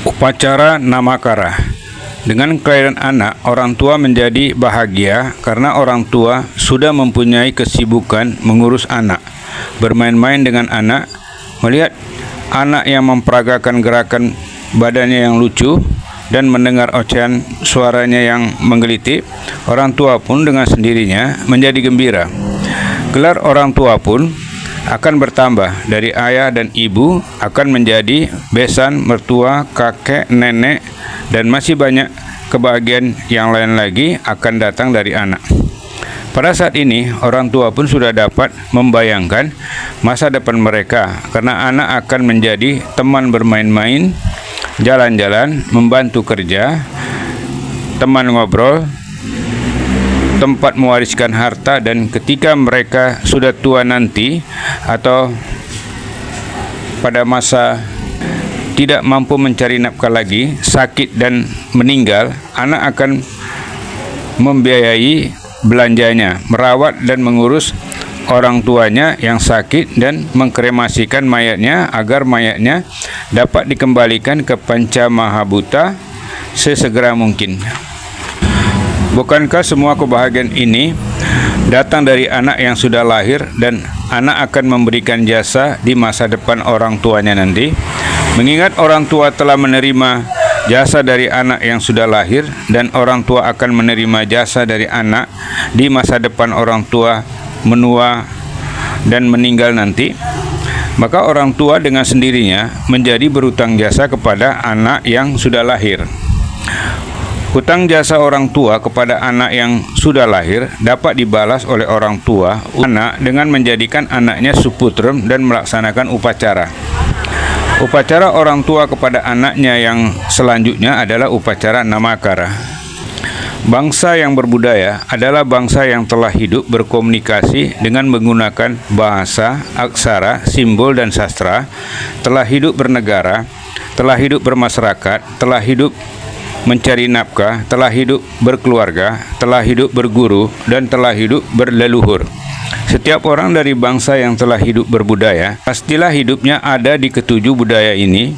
Upacara Namakara. Dengan kelahiran anak, orang tua menjadi bahagia karena orang tua sudah mempunyai kesibukan mengurus anak, bermain-main dengan anak, melihat anak yang memperagakan gerakan badannya yang lucu, dan mendengar ocehan suaranya yang menggelitik. Orang tua pun dengan sendirinya menjadi gembira. Gelar orang tua pun akan bertambah, dari ayah dan ibu akan menjadi besan, mertua, kakek, nenek, dan masih banyak kebahagiaan yang lain lagi akan datang dari anak. Pada saat ini, orang tua pun sudah dapat membayangkan masa depan mereka, karena anak akan menjadi teman bermain-main, jalan-jalan, membantu kerja, teman ngobrol, tempat mewariskan harta, dan ketika mereka sudah tua nanti atau pada masa tidak mampu mencari nafkah lagi, sakit dan meninggal, anak akan membiayai belanjanya, merawat dan mengurus orang tuanya yang sakit, dan mengkremasikan mayatnya agar mayatnya dapat dikembalikan ke Panca Mahabhuta sesegera mungkin. Bukankah semua kebahagiaan ini datang dari anak yang sudah lahir, dan anak akan memberikan jasa di masa depan orang tuanya nanti? Mengingat orang tua telah menerima jasa dari anak yang sudah lahir, dan orang tua akan menerima jasa dari anak di masa depan orang tua menua dan meninggal nanti, maka orang tua dengan sendirinya menjadi berutang jasa kepada anak yang sudah lahir. Hutang jasa orang tua kepada anak yang sudah lahir dapat dibalas oleh orang tua anak dengan menjadikan anaknya suputrum dan melaksanakan upacara. Upacara orang tua kepada anaknya yang selanjutnya adalah upacara Namakara. Bangsa yang berbudaya adalah bangsa yang telah hidup berkomunikasi dengan menggunakan bahasa, aksara, simbol, dan sastra, telah hidup bernegara, telah hidup bermasyarakat, telah hidup mencari nafkah, telah hidup berkeluarga, telah hidup berguru, dan telah hidup berleluhur. Setiap orang dari bangsa yang telah hidup berbudaya, pastilah hidupnya ada di ketujuh budaya ini,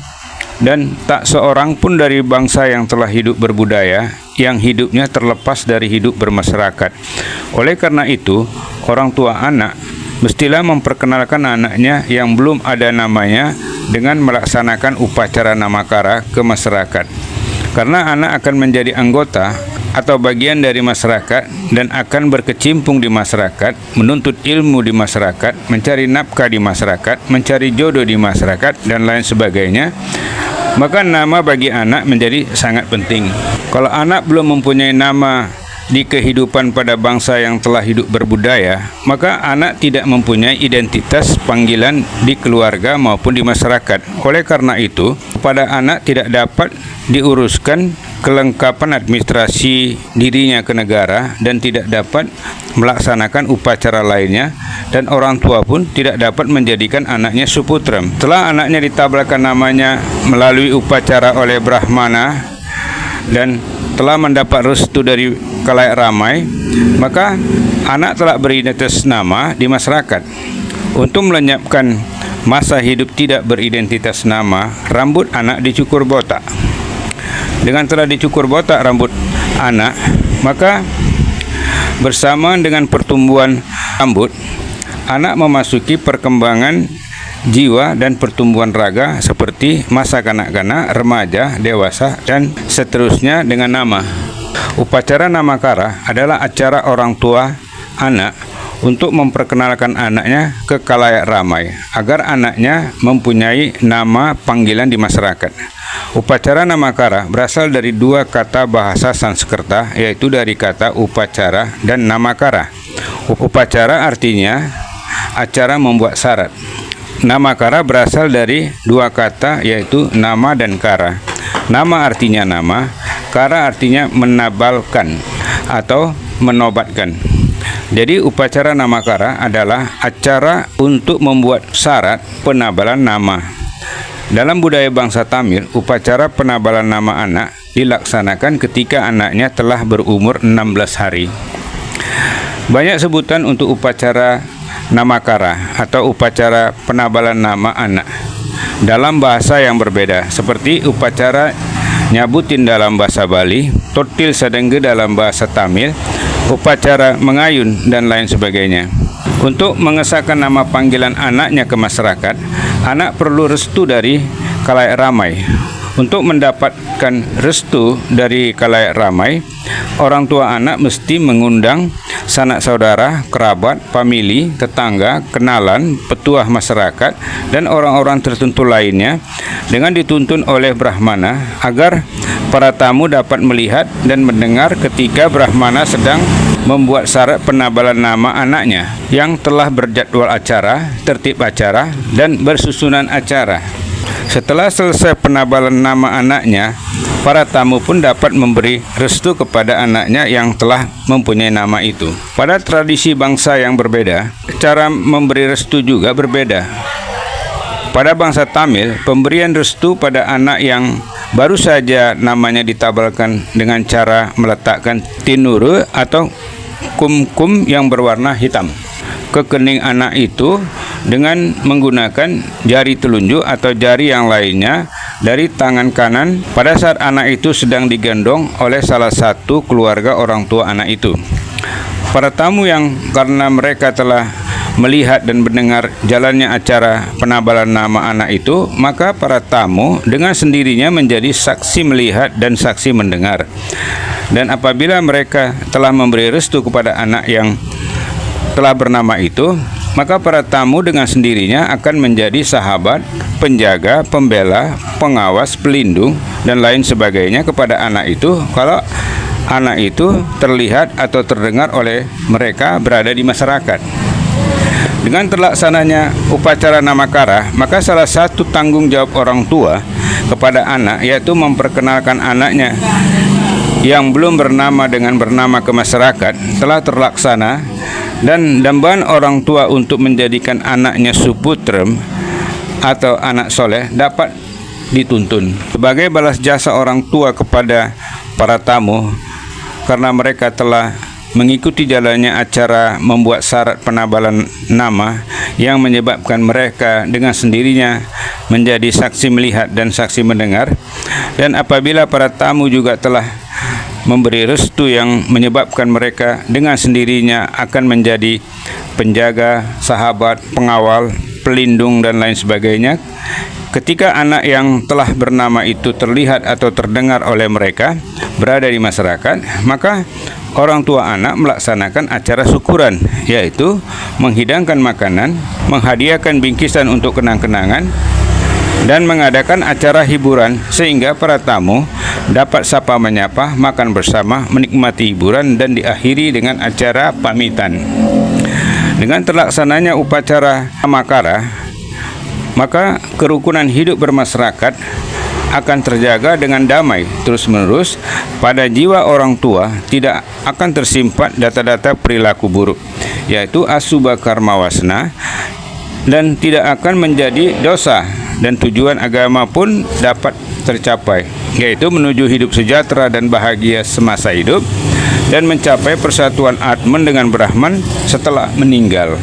dan tak seorang pun dari bangsa yang telah hidup berbudaya yang hidupnya terlepas dari hidup bermasyarakat. Oleh karena itu, orang tua anak mestilah memperkenalkan anaknya yang belum ada namanya dengan melaksanakan upacara Namakara ke masyarakat. Karena anak akan menjadi anggota atau bagian dari masyarakat dan akan berkecimpung di masyarakat, menuntut ilmu di masyarakat, mencari nafkah di masyarakat, mencari jodoh di masyarakat, dan lain sebagainya, maka nama bagi anak menjadi sangat penting. Kalau anak belum mempunyai nama di kehidupan pada bangsa yang telah hidup berbudaya, maka anak tidak mempunyai identitas panggilan di keluarga maupun di masyarakat. Oleh karena itu, pada anak tidak dapat diuruskan kelengkapan administrasi dirinya ke negara, dan tidak dapat melaksanakan upacara lainnya, dan orang tua pun tidak dapat menjadikan anaknya suputram. Setelah anaknya ditablakan namanya melalui upacara oleh Brahmana dan telah mendapat restu dari khalayak ramai, maka anak telah beridentitas nama di masyarakat. Untuk melenyapkan masa hidup tidak beridentitas nama, rambut anak dicukur botak. Dengan telah dicukur botak rambut anak, maka bersamaan dengan pertumbuhan rambut, anak memasuki perkembangan jiwa dan pertumbuhan raga seperti masa kanak-kanak, remaja, dewasa, dan seterusnya dengan nama. Upacara Namakara adalah acara orang tua anak untuk memperkenalkan anaknya ke khalayak ramai agar anaknya mempunyai nama panggilan di masyarakat. Upacara Namakara berasal dari dua kata bahasa Sanskerta, yaitu dari kata upacara dan namakara. Upacara artinya acara membuat syarat. Namakara berasal dari dua kata, yaitu nama dan kara. Nama artinya nama, kara artinya menabalkan atau menobatkan. Jadi upacara Namakara adalah acara untuk membuat syarat penabalan nama. Dalam budaya bangsa Tamil, upacara penabalan nama anak dilaksanakan ketika anaknya telah berumur 16 hari. Banyak sebutan untuk upacara Namakara atau upacara penabalan nama anak. dalam bahasa yang berbeda, seperti upacara nyabutin dalam bahasa Bali, totil sadengge dalam bahasa Tamil, upacara mengayun, dan lain sebagainya. Untuk mengesahkan nama panggilan anaknya ke masyarakat, anak perlu restu dari khalayak ramai. Untuk mendapatkan restu dari khalayak ramai, orang tua anak mesti mengundang sanak saudara, kerabat, famili, tetangga, kenalan, petuah masyarakat, dan orang-orang tertentu lainnya dengan dituntun oleh Brahmana agar para tamu dapat melihat dan mendengar ketika Brahmana sedang membuat syarat penabalan nama anaknya yang telah berjadwal acara, tertib acara, dan bersusunan acara. Setelah selesai penabalan nama anaknya, para tamu pun dapat memberi restu kepada anaknya yang telah mempunyai nama itu. Pada tradisi bangsa yang berbeda, cara memberi restu juga berbeda. Pada bangsa Tamil, pemberian restu pada anak yang baru saja namanya ditabalkan dengan cara meletakkan tinuru atau kum-kum yang berwarna hitam ke kening anak itu dengan menggunakan jari telunjuk atau jari yang lainnya dari tangan kanan pada saat anak itu sedang digendong oleh salah satu keluarga orang tua anak itu. Para tamu yang karena mereka telah melihat dan mendengar jalannya acara penabalan nama anak itu, maka para tamu dengan sendirinya menjadi saksi melihat dan saksi mendengar. Dan apabila mereka telah memberi restu kepada anak yang telah bernama itu, maka para tamu dengan sendirinya akan menjadi sahabat, penjaga, pembela, pengawas, pelindung, dan lain sebagainya kepada anak itu kalau anak itu terlihat atau terdengar oleh mereka berada di masyarakat. Dengan terlaksananya upacara namakara, maka salah satu tanggung jawab orang tua kepada anak yaitu memperkenalkan anaknya yang belum bernama dengan bernama ke masyarakat telah terlaksana, dan dambaan orang tua untuk menjadikan anaknya suputrem atau anak soleh dapat dituntun. Sebagai balas jasa orang tua kepada para tamu karena mereka telah mengikuti jalannya acara membuat syarat penabalan nama yang menyebabkan mereka dengan sendirinya menjadi saksi melihat dan saksi mendengar, dan apabila para tamu juga telah memberi restu yang menyebabkan mereka dengan sendirinya akan menjadi penjaga, sahabat, pengawal, pelindung, dan lain sebagainya. Ketika anak yang telah bernama itu terlihat atau terdengar oleh mereka berada di masyarakat, maka orang tua anak melaksanakan acara syukuran, yaitu menghidangkan makanan, menghadiahkan bingkisan untuk kenang-kenangan, dan mengadakan acara hiburan sehingga para tamu dapat sapa menyapa, makan bersama, menikmati hiburan, dan diakhiri dengan acara pamitan. Dengan terlaksananya upacara namakara, maka kerukunan hidup bermasyarakat akan terjaga dengan damai terus-menerus. Pada jiwa orang tua tidak akan tersimpan data-data perilaku buruk, yaitu asubha karma wasna, dan tidak akan menjadi dosa, dan tujuan agama pun dapat tercapai, yaitu menuju hidup sejahtera dan bahagia semasa hidup dan mencapai persatuan Atman dengan Brahman setelah meninggal.